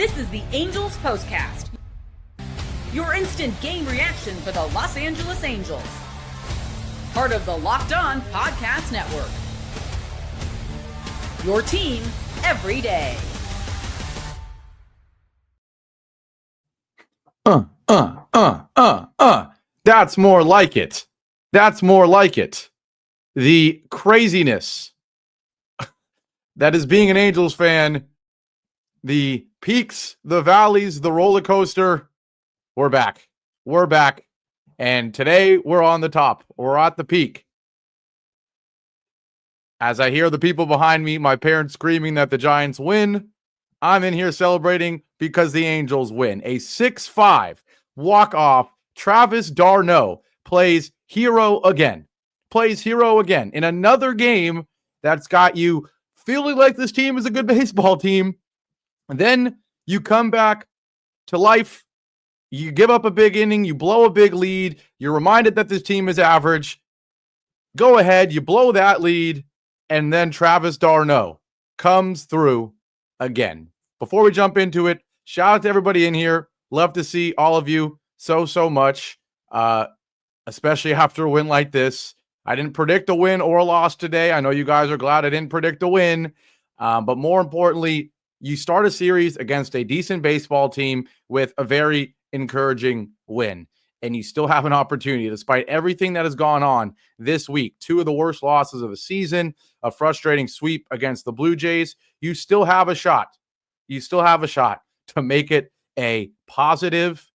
This is the Angels Postcast, your instant game reaction for the Los Angeles Angels. Part of the Locked On Podcast Network. Your team every day. That's more like it. That's more like it. The craziness that is being an Angels fan, the peaks, the valleys, the roller coaster. We're back. We're back. And today we're on the top. We're at the peak. As I hear the people behind me, my parents screaming that the Giants win, I'm in here celebrating because the Angels win. A 6-5 walk-off. Travis d'Arnaud plays hero again. Plays hero again in another game that's got you feeling like this team is a good baseball team. And then you come back to life. You give up a big inning. You blow a big lead. You're reminded that this team is average. Go ahead. You blow that lead. And then Travis d'Arnaud comes through again. Before we jump into it, shout out to everybody in here. Love to see all of you so much, especially after a win like this. I didn't predict a win or a loss today. I know you guys are glad I didn't predict a win. But more importantly, you start a series against a decent baseball team with a very encouraging win. And you still have an opportunity, despite everything that has gone on this week. 2 of the worst losses of the season, a frustrating sweep against the Blue Jays. You still have a shot. You still have a shot to make it a positive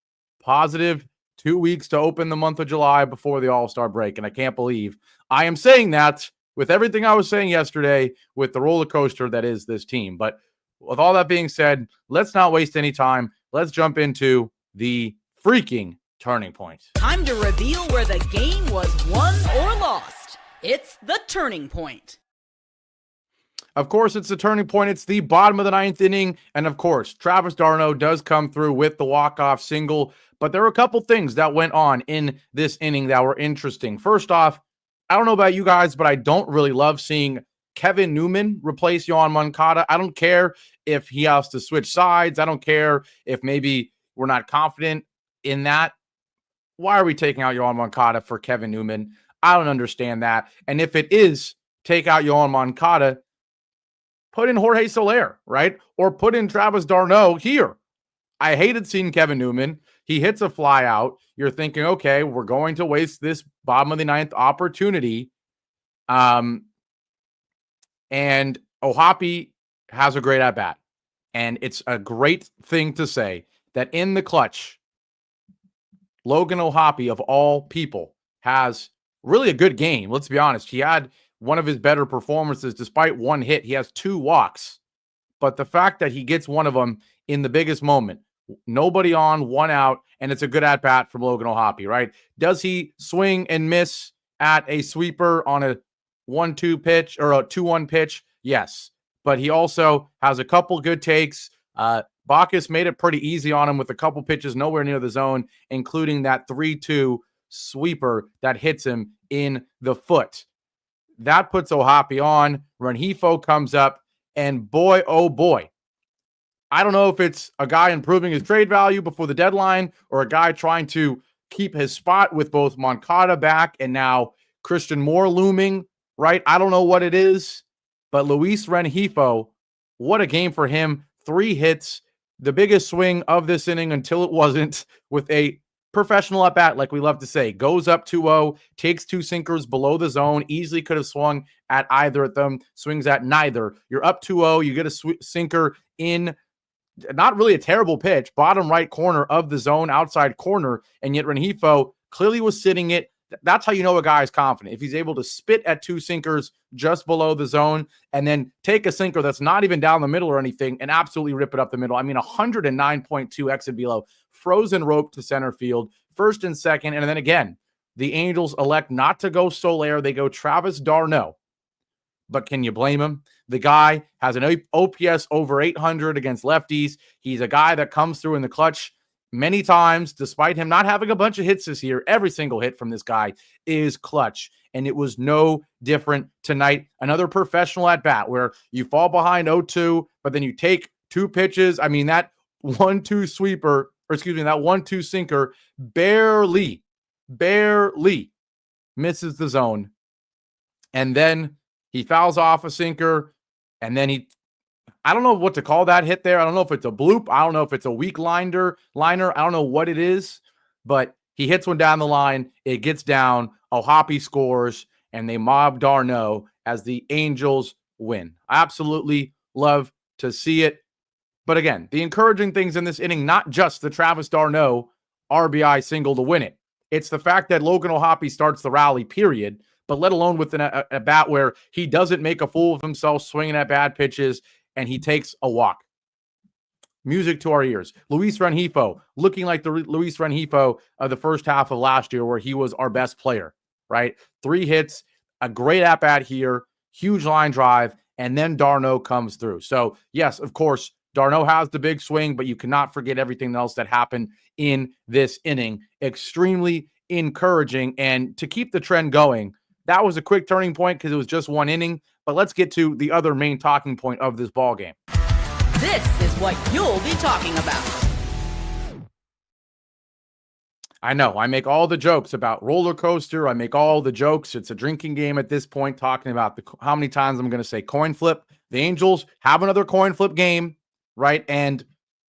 2 weeks to open the month of July before the All-Star break. And I can't believe I am saying that with everything I was saying yesterday with the roller coaster that is this team. But with all that being said, let's not waste any time. Let's jump into the freaking turning point. Time to reveal where the game was won or lost. It's the turning point. Of course, it's the turning point. It's the bottom of the 9th inning. And of course, Travis d'Arnaud does come through with the walk-off single. But there were a couple things that went on in this inning that were interesting. First off, I don't know about you guys, but I don't really love seeing Kevin Newman replace Yoan Moncada. I don't care if he has to switch sides. I don't care if maybe we're not confident in that. Why are we taking out Yoan Moncada for Kevin Newman? I don't understand that. And if it is take out Yoan Moncada, put in Jorge Soler, right? Or put in Travis d'Arnaud here. I hated seeing Kevin Newman. He hits a fly out. You're thinking, okay, we're going to waste this bottom of the 9th opportunity. And O'Hoppe has a great at-bat. And it's a great thing to say that in the clutch, Logan O'Hoppe, of all people, has really a good game. Let's be honest. He had one of his better performances. Despite one hit, he has 2 walks. But the fact that he gets one of them in the biggest moment, nobody on, 1 out, and it's a good at-bat from Logan O'Hoppe, right? Does he swing and miss at a sweeper on a 1-2 pitch or a 2-1 pitch? Yes. But he also has a couple good takes. Bacchus made it pretty easy on him with a couple pitches nowhere near the zone, including that 3-2 sweeper that hits him in the foot. That puts O'Hoppe on. Rengifo comes up, and boy, oh boy. I don't know if it's a guy improving his trade value before the deadline or a guy trying to keep his spot with both Moncada back and now Christian Moore looming, right? I don't know what it is, but Luis Rengifo, what a game for him. 3 hits, the biggest swing of this inning until it wasn't, with a professional at bat, like we love to say. Goes up 2-0, takes 2 sinkers below the zone, easily could have swung at either of them, swings at neither. You're up 2-0, you get a sinker in not really a terrible pitch, bottom right corner of the zone, outside corner, and yet Rengifo clearly was sitting it. That's how you know a guy is confident. If he's able to spit at 2 sinkers just below the zone and then take a sinker that's not even down the middle or anything and absolutely rip it up the middle. I mean, 109.2 exit velo, frozen rope to center field, first and second. And then again, the Angels elect not to go Soler. They go Travis d'Arnaud. But can you blame him? The guy has an OPS over 800 against lefties. He's a guy that comes through in the clutch many times, despite him not having a bunch of hits this year. Every single hit from this guy is clutch. And it was no different tonight. Another professional at bat where you fall behind 0-2, but then you take 2 pitches. I mean, that 1-2 sweeper, or excuse me, that 1-2 sinker barely misses the zone. And then he fouls off a sinker, and then I don't know what to call that hit there. I don't know if it's a bloop. I don't know if it's a weak liner. I don't know what it is, but he hits one down the line. It gets down. O'Hoppe scores, and they mob d'Arnaud as the Angels win. I absolutely love to see it. But again, the encouraging things in this inning, not just the Travis d'Arnaud RBI single to win it. It's the fact that Logan O'Hoppe starts the rally, period, but let alone with a bat where he doesn't make a fool of himself swinging at bad pitches, and he takes a walk. Music to our ears. Luis Rengifo, looking like the Luis Rengifo of the first half of last year where he was our best player, right? 3 hits, a great at-bat here, huge line drive, and then d'Arnaud comes through. So, yes, of course, d'Arnaud has the big swing, but you cannot forget everything else that happened in this inning. Extremely encouraging, and to keep the trend going, that was a quick turning point because it was just one inning, but let's get to the other main talking point of this ball game. This is what you'll be talking about. I know, I make all the jokes about roller coaster. I make all the jokes. It's a drinking game at this point, talking about how many times I'm going to say coin flip. The Angels have another coin flip game, right? And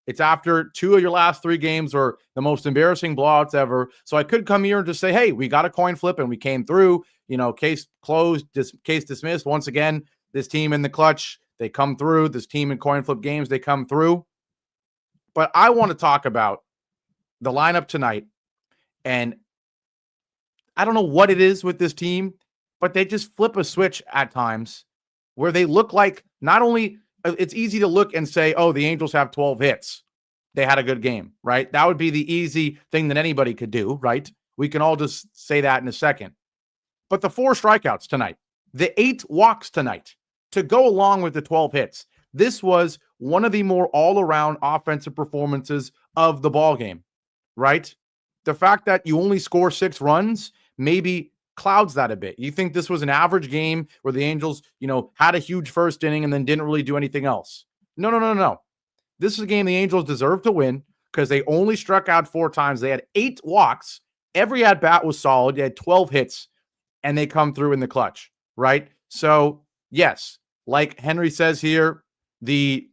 it's after 2 of your last 3 games were the most embarrassing blowouts ever. So I could come here and just say, hey, we got a coin flip and we came through. Case closed, case dismissed. Once again, this team in the clutch, they come through. This team in coin flip games, they come through. But I want to talk about the lineup tonight. And I don't know what it is with this team, but they just flip a switch at times where they look like not only it's easy to look and say, oh, the Angels have 12 hits. They had a good game, right? That would be the easy thing that anybody could do, right? We can all just say that in a second. But the 4 strikeouts tonight, the 8 walks tonight, to go along with the 12 hits, this was one of the more all-around offensive performances of the ballgame, right? The fact that you only score 6 runs maybe clouds that a bit. You think this was an average game where the Angels, had a huge first inning and then didn't really do anything else. No. This is a game the Angels deserve to win because they only struck out 4 times. They had 8 walks. Every at-bat was solid. They had 12 hits, and they come through in the clutch, right? So, yes, like Henry says here, the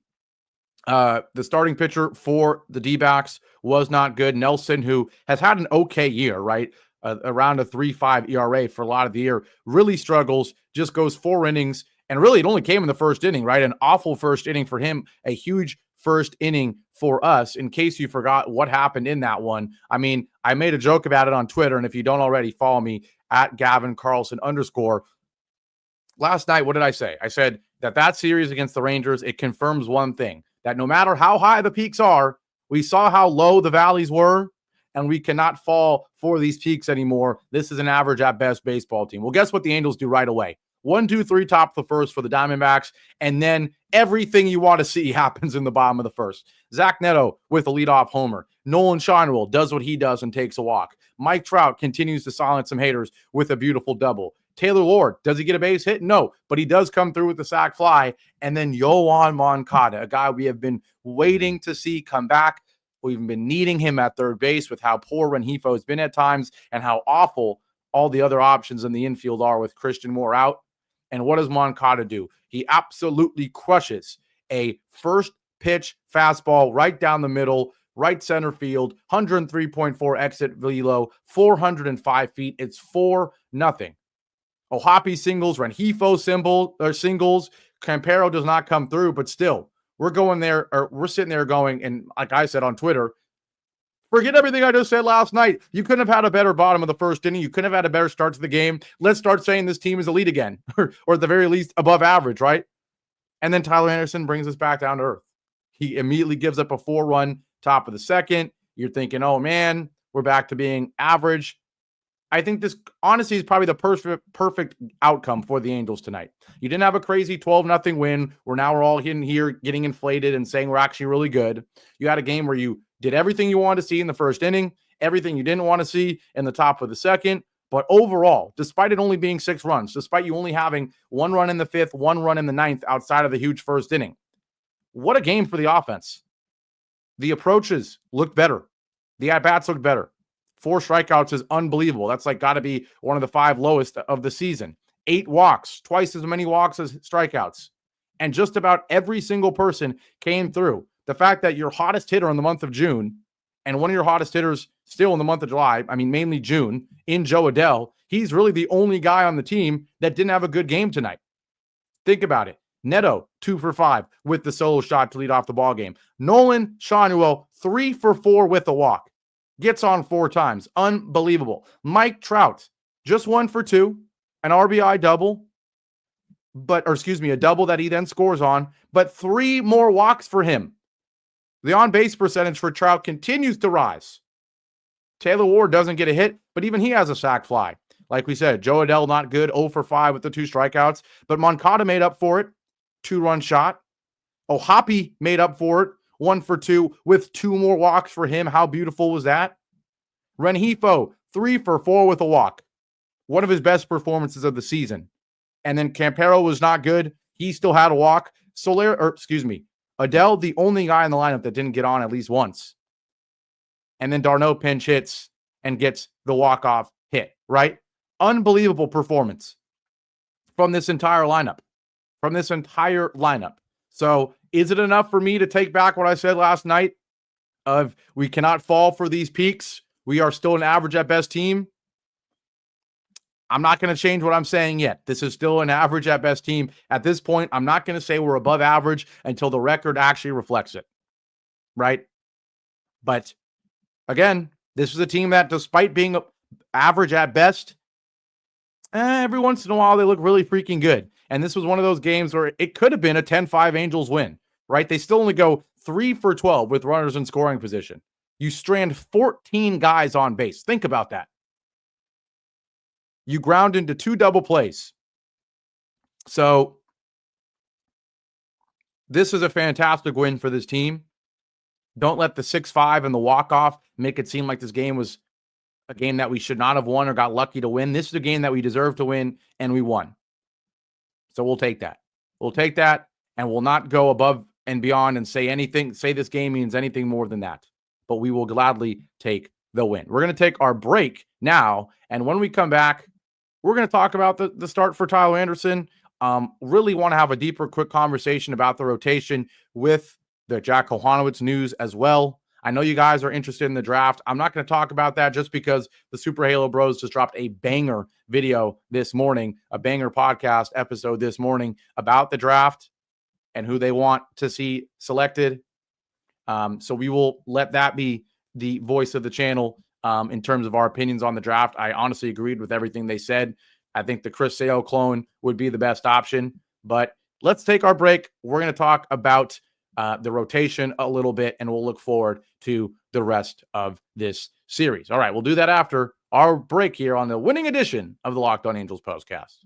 starting pitcher for the D-backs was not good. Nelson, who has had an okay year, right? Around a 3.5 ERA for a lot of the year, really struggles, just goes 4 innings. And really, it only came in the first inning, right? An awful first inning for him, a huge first inning for us. In case you forgot what happened in that one, I mean, I made a joke about it on Twitter. And if you don't already, follow me at Gavin Carlson _. Last night, what did I say? I said that series against the Rangers, it confirms one thing, that no matter how high the peaks are, we saw how low the valleys were, and we cannot fall for these peaks anymore. This is an average at best baseball team. Well, guess what the Angels do right away? 1, 2, 3, top of the first for the Diamondbacks, and then everything you want to see happens in the bottom of the first. Zach Neto with a leadoff homer. Nolan Schanuel does what he does and takes a walk. Mike Trout continues to silence some haters with a beautiful double. Taylor Ward, does he get a base hit? No, but he does come through with the sac fly. And then Yoan Moncada, a guy we have been waiting to see come back. We've been needing him at third base with how poor Rengifo has been at times and how awful all the other options in the infield are with Christian Moore out. And what does Moncada do? He absolutely crushes a first pitch fastball right down the middle, right center field, 103.4 exit velo, 405 feet. It's 4-0. O'Hoppe singles, Rengifo singles. Campero does not come through, but still, we're sitting there going, and like I said on Twitter, forget everything I just said last night. You couldn't have had a better bottom of the first inning. You couldn't have had a better start to the game. Let's start saying this team is elite again, or at the very least above average, right? And then Tyler Anderson brings us back down to earth. He immediately gives up a 4-run top of the second. You're thinking, oh man, we're back to being average. I think this honestly is probably the perfect outcome for the Angels tonight. You didn't have a crazy 12-0 win where now we're all in here getting inflated and saying we're actually really good. You had a game where you did everything you wanted to see in the first inning, everything you didn't want to see in the top of the second. But overall, despite it only being 6 runs, despite you only having 1 run in the 5th, 1 run in the 9th outside of the huge first inning, what a game for the offense. The approaches looked better. The at-bats looked better. 4 strikeouts is unbelievable. That's like got to be one of the 5 lowest of the season. 8 walks, twice as many walks as strikeouts. And just about every single person came through. The fact that your hottest hitter in the month of June and one of your hottest hitters still in the month of July, I mean, mainly June, in Joe Adell, he's really the only guy on the team that didn't have a good game tonight. Think about it. Neto, 2 for 5 with the solo shot to lead off the ballgame. Nolan Schanuel, 3 for 4 with a walk. Gets on 4 times. Unbelievable. Mike Trout, just 1 for 2, an RBI double, a double that he then scores on, but 3 more walks for him. The on-base percentage for Trout continues to rise. Taylor Ward doesn't get a hit, but even he has a sac fly. Like we said, Joe Adell not good, 0 for 5 with the 2 strikeouts, but Moncada made up for it, 2-run shot. O'Hoppe made up for it, 1 for 2 with 2 more walks for him. How beautiful was that? Rengifo, 3 for 4 with a walk. One of his best performances of the season. And then Campero was not good. He still had a walk. Adell, the only guy in the lineup that didn't get on at least once. And then d'Arnaud pinch hits and gets the walk-off hit, right? Unbelievable performance from this entire lineup. So is it enough for me to take back what I said last night of we cannot fall for these peaks? We are still an average at best team. I'm not going to change what I'm saying yet. This is still an average at best team. At this point, I'm not going to say we're above average until the record actually reflects it, right? But again, this is a team that despite being average at best, every once in a while they look really freaking good. And this was one of those games where it could have been a 10-5 Angels win, right? They still only go 3 for 12 with runners in scoring position. You strand 14 guys on base. Think about that. You ground into 2 double plays. So this is a fantastic win for this team. Don't let the 6-5 and the walk-off make it seem like this game was a game that we should not have won or got lucky to win. This is a game that we deserved to win, and we won. So we'll take that. And we'll not go above and beyond and say this game means anything more than that. But we will gladly take the win. We're going to take our break now, and when we come back, we're going to talk about the start for Tyler Anderson. Really want to have a deeper, quick conversation about the rotation with the Jack Kohanowitz news as well. I know you guys are interested in the draft. I'm not going to talk about that just because the Super Halo Bros just dropped a banger video this morning, a banger podcast episode this morning about the draft and who they want to see selected. So we will let that be the voice of the channel in terms of our opinions on the draft. I honestly agreed with everything they said. I think the Chris Sale clone would be the best option. But let's take our break. We're going to talk about the rotation a little bit, and we'll look forward to the rest of this series. All right, we'll do that after our break here on the winning edition of the Locked On Angels Postcast.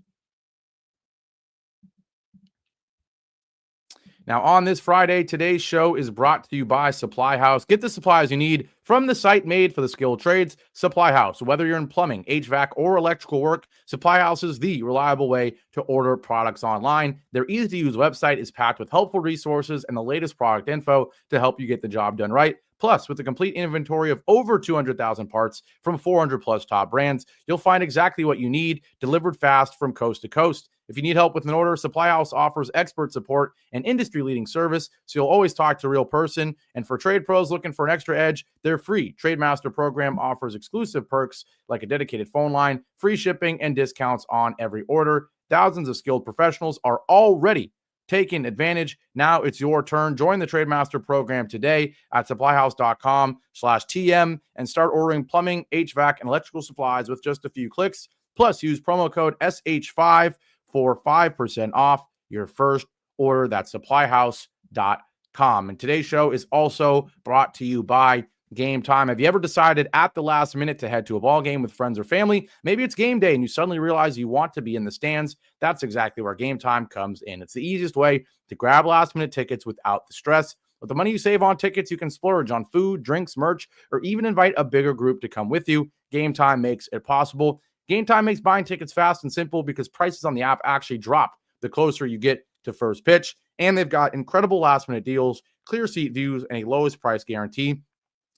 Now, on this Friday, today's show is brought to you by Supply House. Get the supplies you need from the site made for the skilled trades, Supply House. Whether you're in plumbing, HVAC, or electrical work, Supply House is the reliable way to order products online. Their easy-to-use website is packed with helpful resources and the latest product info to help you get the job done right. Plus, with a complete inventory of over 200,000 parts from 400-plus top brands, you'll find exactly what you need, delivered fast from coast to coast. If you need help with an order, Supply House offers expert support and industry-leading service, so you'll always talk to a real person. And for trade pros looking for an extra edge, their free TradeMaster program offers exclusive perks like a dedicated phone line, free shipping, and discounts on every order. Thousands of skilled professionals are already taking advantage. Now it's your turn. Join the TradeMaster program today at supplyhouse.com/TM and start ordering plumbing, HVAC, and electrical supplies with just a few clicks. Plus, use promo code SH5 for 5% off your first order. That's supplyhouse.com. And today's show is also brought to you by Gametime. Have you ever decided at the last minute to head to a ball game with friends or family? Maybe it's game day and you suddenly realize you want to be in the stands. That's exactly where Gametime comes in. It's the easiest way to grab last minute tickets without the stress. With the money you save on tickets, you can splurge on food, drinks, merch, or even invite a bigger group to come with you. Gametime makes it possible. Gametime makes buying tickets fast and simple because prices on the app actually drop the closer you get to first pitch. And they've got incredible last-minute deals, clear seat views, and a lowest price guarantee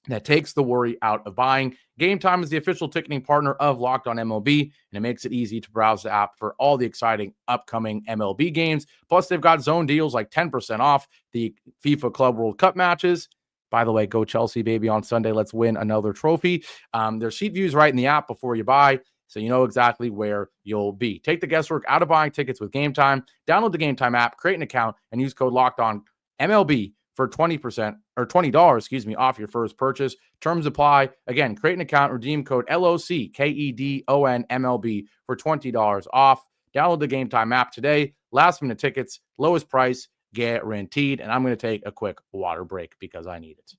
that takes the worry out of buying. Gametime is the official ticketing partner of Locked On MLB, and it makes it easy to browse the app for all the exciting upcoming MLB games. Plus, they've got zone deals like 10% off the FIFA Club World Cup matches. By the way, go Chelsea, baby, on Sunday. Let's win another trophy. There's seat views right in the app before you buy, so you know exactly where you'll be. Take the guesswork out of buying tickets with Gametime. Download the Gametime app, create an account, and use code Locked On MLB for 20% or $20, off your first purchase. Terms apply. Again, create an account, redeem code LOCKEDON MLB for $20 off. Download the Gametime app today. Last minute tickets, lowest price guaranteed. And I'm going to take a quick water break because I need it.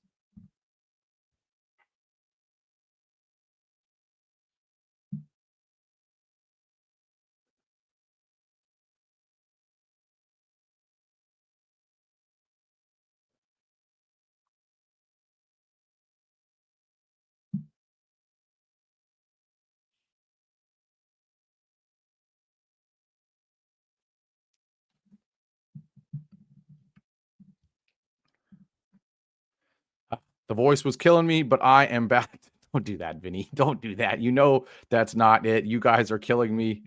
The voice was killing me, but I am back. Don't do that, Vinny. Don't do that. You know that's not it. You guys are killing me.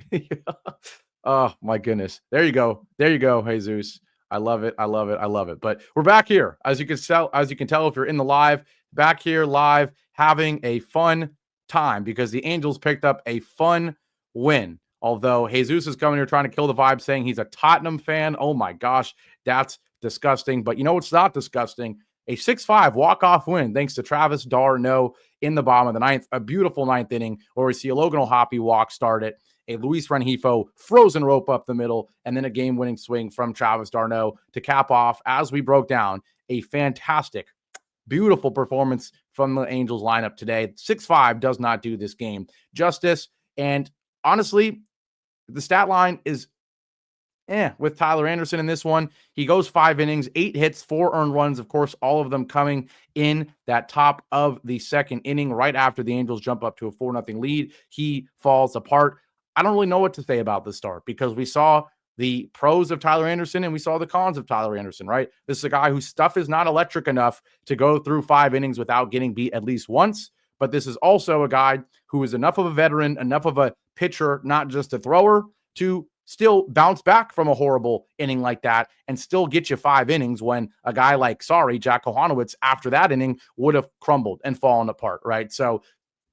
Oh, my goodness. There you go. There you go, Jesus. I love it. I love it. I love it. But we're back here. As you can tell if you're in the live, back here live, having a fun time because the Angels picked up a fun win. Although Jesus is coming here trying to kill the vibe, saying he's a Tottenham fan. Oh, my gosh. That's disgusting. But you know what's not disgusting? A 6-5 walk-off win thanks to Travis d'Arnaud in the bottom of the ninth. A beautiful ninth inning where we see a Logan O'Hoppe walk start it, a Luis Rengifo frozen rope up the middle, and then a game-winning swing from Travis d'Arnaud to cap off, as we broke down, a fantastic, beautiful performance from the Angels lineup today. 6-5 does not do this game justice. And honestly, the stat line is with Tyler Anderson in this one. He goes 5 innings, 8 hits, 4 earned runs, of course, all of them coming in that top of the second inning right after the Angels jump up to a 4-0 lead. He falls apart. I don't really know what to say about this start because we saw the pros of Tyler Anderson and we saw the cons of Tyler Anderson, right? This is a guy whose stuff is not electric enough to go through 5 innings without getting beat at least once. But this is also a guy who is enough of a veteran, enough of a pitcher, not just a thrower, to still bounce back from a horrible inning like that and still get you 5 innings when a guy like, Jack Kohanowitz, after that inning would have crumbled and fallen apart, right? So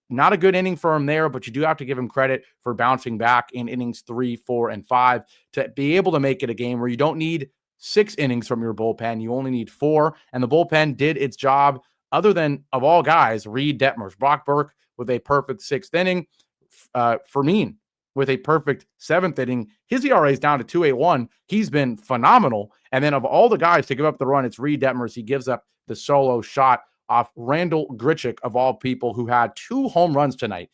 not a good inning for him there, but you do have to give him credit for bouncing back in innings 3, 4, and 5 to be able to make it a game where you don't need 6 innings from your bullpen. You only need 4, and the bullpen did its job other than, of all guys, Reed Detmers. Brock Burke with a perfect 6th inning. Fermin with a perfect 7th inning. His ERA is down to 2.81. He's been phenomenal. And then of all the guys to give up the run, it's Reed Detmers. He gives up the solo shot off Randall Grichuk, of all people, who had 2 home runs tonight.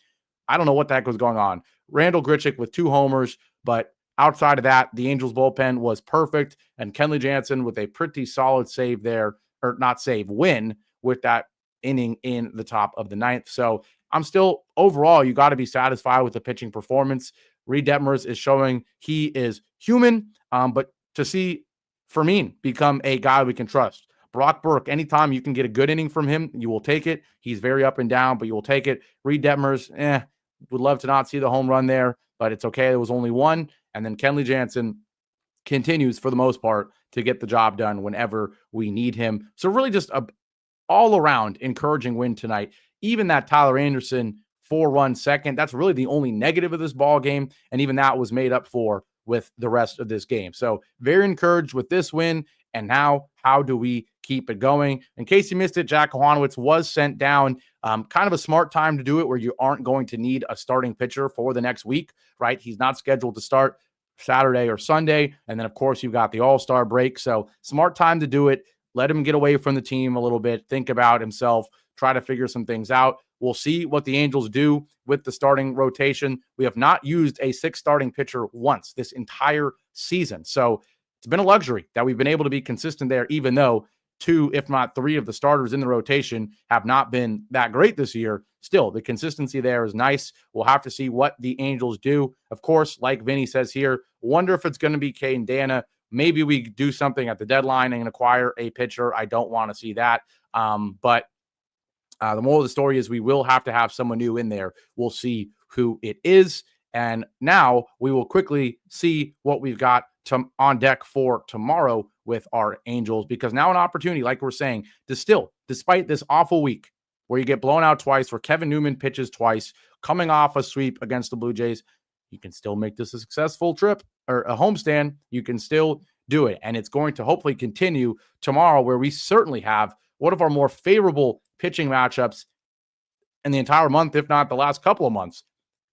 I don't know what the heck was going on. Randall Grichuk with 2 homers, but outside of that, the Angels bullpen was perfect. And Kenley Jansen with a pretty solid save there, or not save, win with that inning in the top of the 9th. So I'm still, overall, you got to be satisfied with the pitching performance. Reed Detmers is showing he is human, but to see Fermin become a guy we can trust. Brock Burke, anytime you can get a good inning from him, you will take it. He's very up and down, but you will take it. Reed Detmers, would love to not see the home run there, but it's okay. There was only one. And then Kenley Jansen continues, for the most part, to get the job done whenever we need him. So really just a all-around encouraging win tonight. Even that Tyler Anderson 4-run second, that's really the only negative of this ball game, and even that was made up for with the rest of this game. So very encouraged with this win. And now, how do we keep it going? In case you missed it, Jack Kohanowitz was sent down. Kind of a smart time to do it where you aren't going to need a starting pitcher for the next week, right? He's not scheduled to start Saturday or Sunday. And then, of course, you've got the All-Star break. So smart time to do it. Let him get away from the team a little bit, think about himself, try to figure some things out. We'll see what the Angels do with the starting rotation. We have not used a 6th starting pitcher once this entire season. So it's been a luxury that we've been able to be consistent there, even though 2, if not 3 of the starters in the rotation have not been that great this year. Still, the consistency there is nice. We'll have to see what the Angels do. Of course, like Vinny says here, wonder if it's going to be Caden Dana. Maybe we do something at the deadline and acquire a pitcher. I don't want to see that. But the moral of the story is we will have to have someone new in there. We'll see who it is. And now we will quickly see what we've got on deck for tomorrow with our Angels, because now an opportunity, like we're saying, to still, despite this awful week where you get blown out twice, where Kevin Newman pitches twice, coming off a sweep against the Blue Jays, you can still make this a successful trip or a homestand. You can still do it. And it's going to hopefully continue tomorrow, where we certainly have one of our more favorable pitching matchups in the entire month, if not the last couple of months.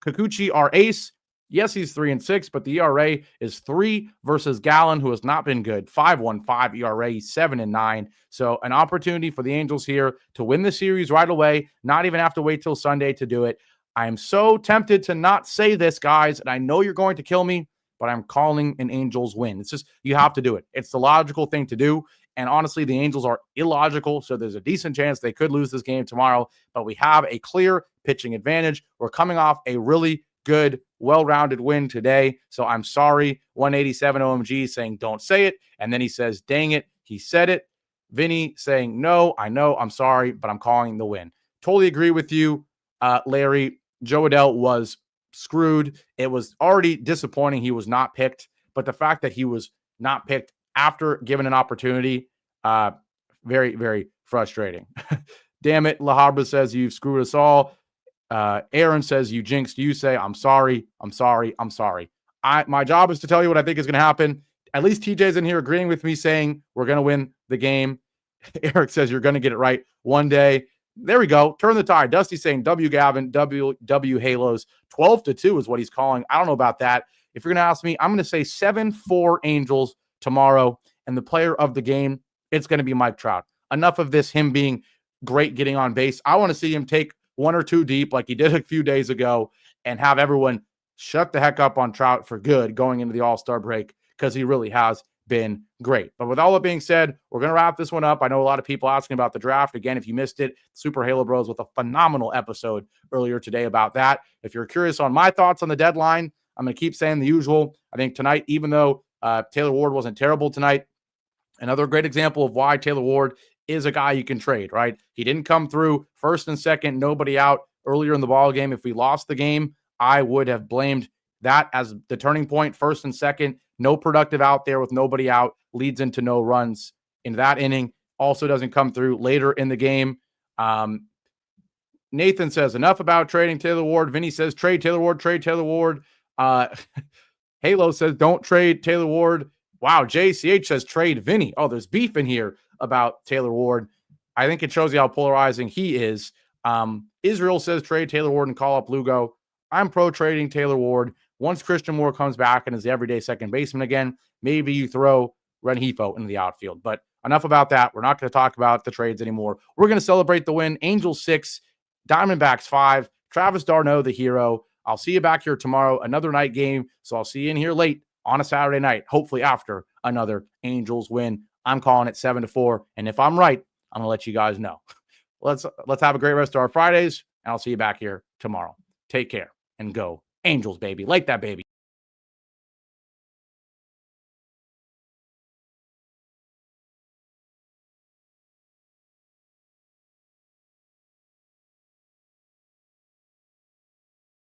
Kikuchi, our ace, yes, he's 3-6, but the ERA is 3 versus Gallen, who has not been good. 5.15 ERA, 7-9. So an opportunity for the Angels here to win the series right away, not even have to wait till Sunday to do it. I am so tempted to not say this, guys, and I know you're going to kill me, but I'm calling an Angels win. It's just, you have to do it. It's the logical thing to do. And honestly, the Angels are illogical, so there's a decent chance they could lose this game tomorrow, but we have a clear pitching advantage. We're coming off a really good, well-rounded win today, so I'm sorry. 187 OMG saying, don't say it, and then he says, dang it, he said it. Vinny saying, no, I know, I'm sorry, but I'm calling the win. Totally agree with you, Larry. Joe Adell was screwed. It was already disappointing he was not picked, but the fact that he was not picked after given an opportunity, very, very frustrating. Damn it, La Habra says, you've screwed us all. Aaron says, you jinxed. You say, I'm sorry, I'm sorry, I'm sorry. My job is to tell you what I think is going to happen. At least TJ's in here agreeing with me, saying we're going to win the game. Eric says you're going to get it right one day. There we go. Turn the tide. Dusty saying W Gavin, W Halos. 12-2 is what he's calling. I don't know about that. If you're going to ask me, I'm going to say 7-4 Angels tomorrow. And the player of the game, it's going to be Mike Trout. Enough of this, him being great getting on base. I want to see him take 1 or 2 deep like he did a few days ago and have everyone shut the heck up on Trout for good going into the All-Star break, because he really has been great. But with all that being said, we're going to wrap this one up. I know a lot of people asking about the draft. Again, if you missed it, Super Halo Bros with a phenomenal episode earlier today about that. If you're curious on my thoughts on the deadline, I'm going to keep saying the usual. I think tonight, even though Taylor Ward wasn't terrible tonight, another great example of why Taylor Ward is a guy you can trade, right? He didn't come through first and second, nobody out earlier in the ball game. If we lost the game, I would have blamed that as the turning point. First and second, no productive out there with nobody out, leads into no runs in that inning. Also doesn't come through later in the game. Nathan says, enough about trading Taylor Ward. Vinny says, trade Taylor Ward, trade Taylor Ward. Halo says, don't trade Taylor Ward. Wow, JCH says, trade Vinny. Oh, there's beef in here about Taylor Ward. I think it shows you how polarizing he is. Israel says, trade Taylor Ward and call up Lugo. I'm pro trading Taylor Ward. Once Christian Moore comes back and is the everyday second baseman again, maybe you throw Rengifo into the outfield. But enough about that. We're not going to talk about the trades anymore. We're going to celebrate the win. Angels 6, Diamondbacks 5. Travis d'Arnaud, the hero. I'll see you back here tomorrow. Another night game. So I'll see you in here late on a Saturday night, hopefully after another Angels win. I'm calling it 7-4. And if I'm right, I'm going to let you guys know. Let's have a great rest of our Fridays, and I'll see you back here tomorrow. Take care and go Angels, baby. Like that, baby.